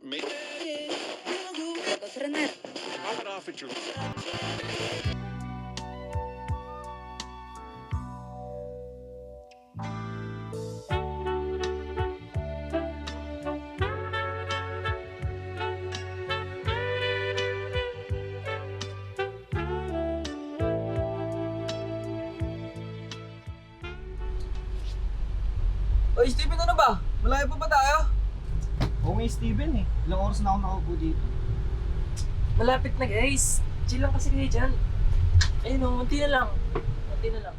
Make Los René. Top it off at your. Oy, Steven, ano ba? Malayo pa ba tayo? Oo nga, Steven eh. Ilang oras na ako nakaupo dito. Malapit na, guys. Chill lang kasi kayo dyan. Ayun o, unti na lang. Unti na lang.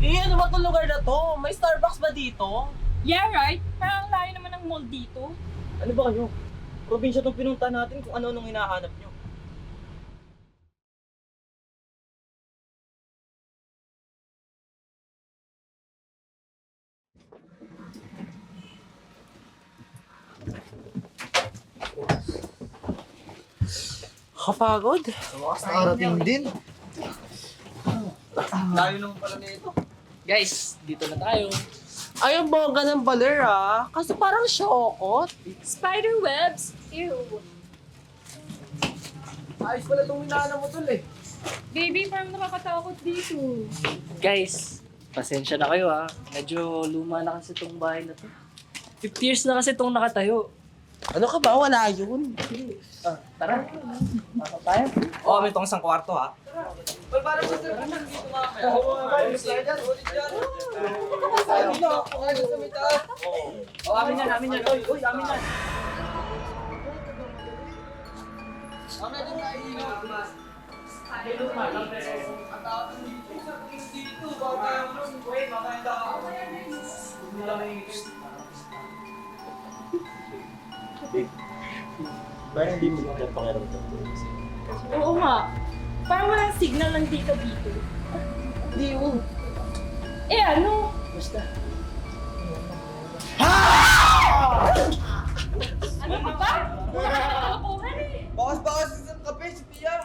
Eh, ano ba itong lugar na to? May Starbucks ba dito? Yeah, right? Parang layo naman ng mall dito. Ano ba kayo? Probinsya itong pinunta natin kung ano-anong hinahanap nyo. Kapagod. Nakarating din. Layo naman pala nito. Guys, dito na tayo. Ay, ang bongga ng baler ah. Kaso parang syokot. Spider webs? Ew. Ayos pala itong hinahanap mo tol eh. Baby, parang nakakatakot dito. Guys, pasensya na kayo ha. Medyo luma na kasi itong bahay na to. 50 years na kasi itong nakatayo. Ano ka ba? Wala yun. Tara. Pasok tayo. Oo, may itong isang kwarto ha. Well, parang gusto ko lang dito mamaya. Ulit dyan. Amin yan, amin yan. Uy, amin yan. Parang hindi mo lang pakiramdam ko. Oo nga. Parang walang signal lang dito. Hindi yun. Eh ano? Basta. Ano ka ba? Nakakalokohan eh. Bakas-bakas isang kape si Pia.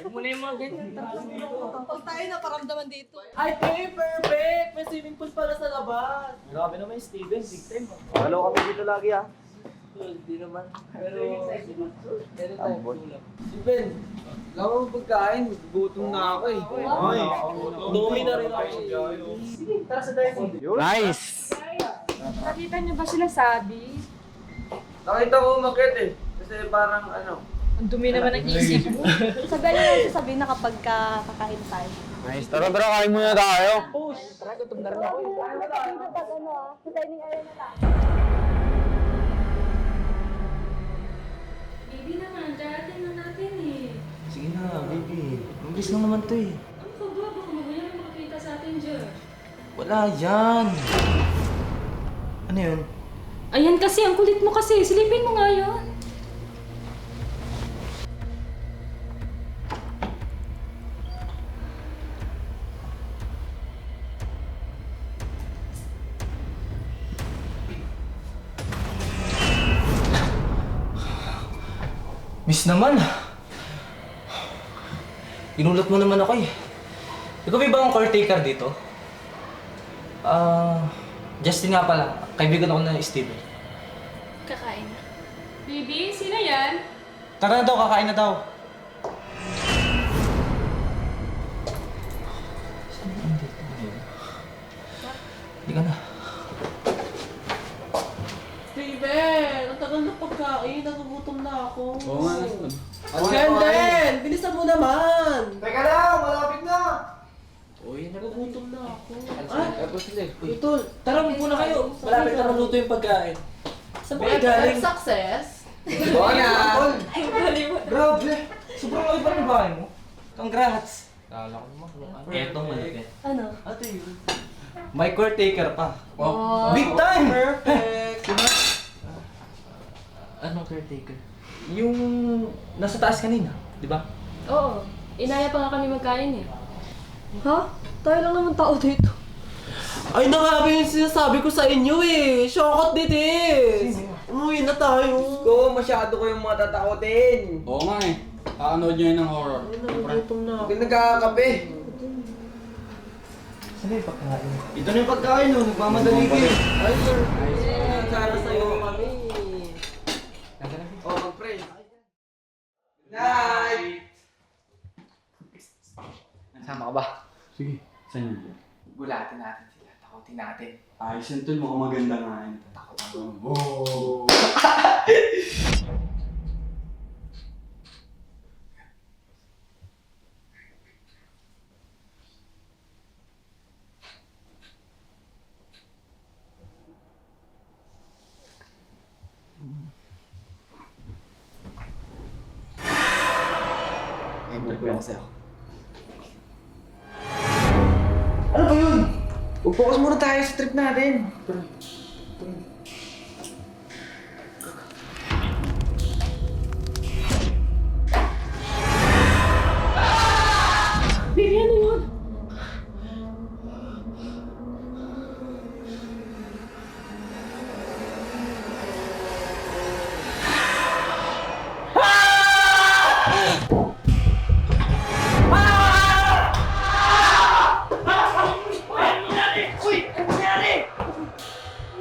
Huwag mo na yung mga ganyan. Pag tayo naparamdaman dito. Ay, perfect! May swimming pool pala sa labas. Grabe naman yung Steven, big time. Halo kami dito lagi ha. Hindi naman. Pero, meron tayo Ambon. tulap. Si Ben, wala mo pagkain, gutom na ako eh. Ay, Dumi na rin ako. Sige, tara sa diving. nice! Nakita niyo ba sila sabi? Nakita ko umakyat eh. Kasi parang ano, Ang dumi naman ng isip mo. Sabihan na lang sasabihin na kapag kakain tayo. Nice. Tara, kain muna tayo. Push! Tara, gutom na rin ako. Kapag ano sa dining area na lang. Baby naman, darating na natin eh. Sige na, baby. Mabilis lang naman to eh. Ano ka ba? Baka mamaya may makakita sa atin dyan. Wala yan. Ano yun? Ayan kasi, ang kulit mo kasi. Silipin mo nga yun. Miss naman. Inulat mo naman ako eh. Ikaw ba ang caretaker dito? Justin nga pala. Kaibigan ako na Steven. Kakain na. Baby, sino yan? Tara na daw, kakain na daw. Hindi ka na. Steven, ang tagal na pagkain. Nagugutom na ako. oo nga. Ganden! Bilisan mo naman! Teka lang, malapit na! Uy, nagugutom na ako. Tapos sila eh. Uy, tol, tara muna kayo. Malapit na maluto yung pagkain. Saan ba kayo galing? Success! Oo na! Grabe! Sobrang laki pa ng bahay mo. Congrats! Kala ko naman. Eto, malapit. Ano? Ate yun. May caretaker pa. Oh. Big time! Perfect! Anong caretaker? Yung nasa taas kanina, di ba? Oo. Inaya pa nga kami magkain eh. Ha? Tayo lang naman tao dito. Ay, nakabi yung sinasabi ko sa inyo eh. Shokot ditis! Umuwi na tayo. Ko, masyado ko yung matatakotin. Oo nga eh. Kakanood nyo yun ng horror. Ay, nagugutom na ako. Huwag nagkakape. Saan yung pagkain? Ito na yung pagkain oh, nagmamadali kayo. Ay, perfect. Sana sa'yo kami. Sige, saan yun? Gulatin natin sila. Takutin natin. Ayos yan tol, mukhang maganda nga yun. Takot ako. Oh! Ay, balik ko sa'yo. Ano ba yun? Focus muna tayo sa trip natin. Baby, ano yun?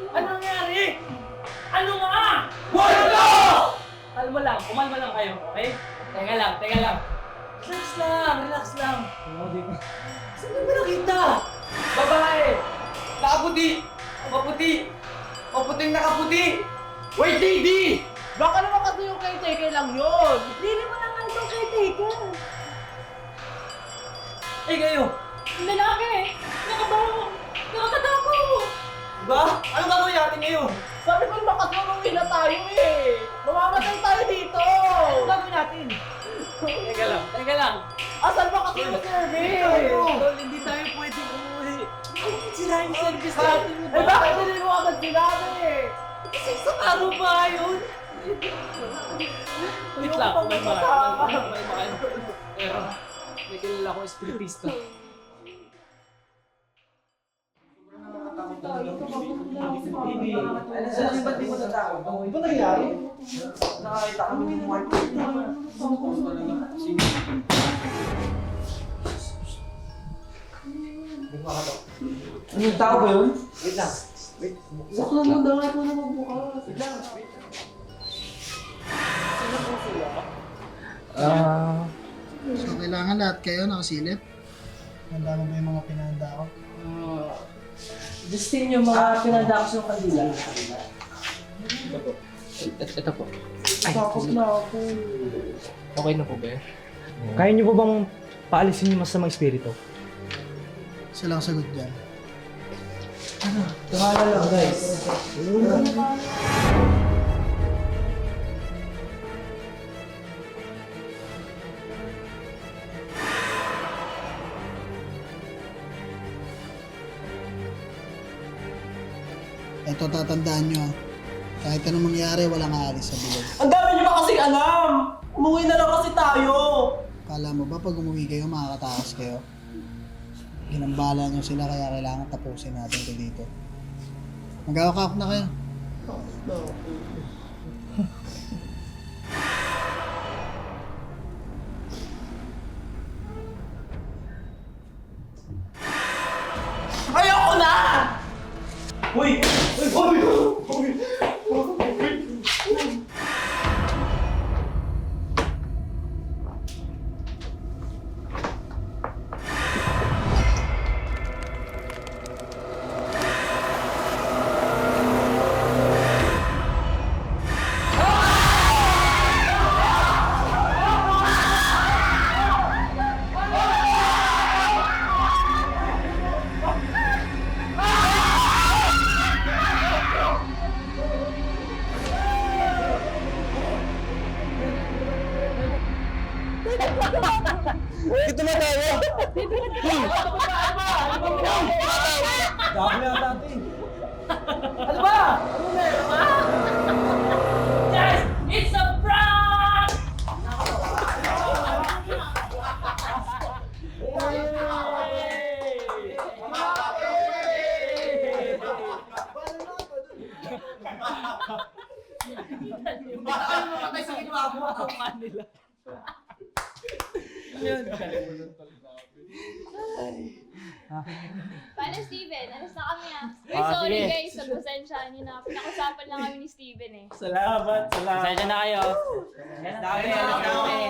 Ano nangyari? Ano nga? Kalma lang, kumalma lang kayo, okay? Teka lang. Relax lang. Saan mo nakita? Babae! Nakaputi! Maputing nakaputi! Wait, lady! Baka naman kasi yung kay lang yun. Dili mo na nga itong caretaker. Eh kayo, Lalaki! Nakabaho! Nakakatako! Ba? Ano gagawin natin ngayon? sabi ko naman katulungin na tayo eh. Mamamatay tayo dito. Ano gagawin natin? Teka lang. Asan ba kasi yung service? Tol, hindi tayo pwede umuwi. Sira yung service natin. Eh bakit hindi mo agad sinabi? Kasi sa araw ba yun? Wait lang, kumalma kayo. Pero, may kilala ko espiritista. Ano sa ba't di mo natakot? Ano ba nangyari? Nakakita kami ng white. Anong tao ba yun? Wait lang. Buklan mo daw, ikaw na magbukas. So, kailangan lahat kayo nakasilip? Handa mo ba yung mga pinahanda ko? Justin, yung mga pinadakas yung kandila. Ito po. Takot na ako. Okay na po ba yun? Kaya niyo po bang paalisin yung masamang espiritu? Isa lang sagot dyan. Tumala lang, guys. Ito tatandaan nyo. Kahit anong mangyari, walang aalis sa bilog. Ang dami niyo ba kasing alam? Umuwi na lang kasi tayo. Kala mo ba pag umuwi kayo, makakatakas kayo? Ginambala nyo sila kaya kailangan tapusin natin ito dito. Mag-awak na kayo. Ayoko na! Uy! Ito na tayo! Dami na natin. Ano ba? Guys, it's a prank! Paano, Steven? Alas na kami ah. Uy, Ah, sorry sige. guys, nagpasensyaan niyo na. Pinakasapan lang kami ni Steven eh. Salamat. Pasensya na kayo. Dami na natin.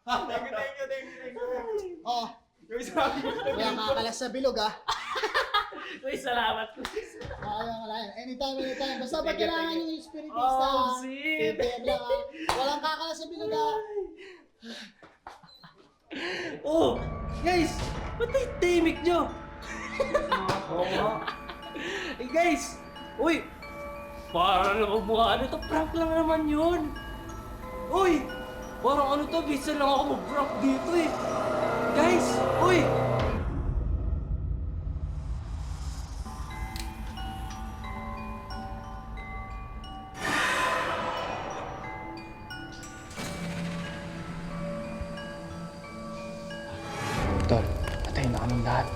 Thank you. Oh, Yung sabi ko. walang kakalas sa bilog ah. Uy, salamat. Wala yan. Anytime. Basta pag kailangan yung spiritista, Oh, shit. PM lang ah. Walang kakalas sa bilog ah. Oh, guys, ba't ay timik nyo? Oo nga. Eh guys, uy, parang naman mukha ano to, prank lang naman yun. Uy, parang ano to, bisa lang ako mag-prank dito eh. Guys, uy. Tol, patayin na kaming lahat.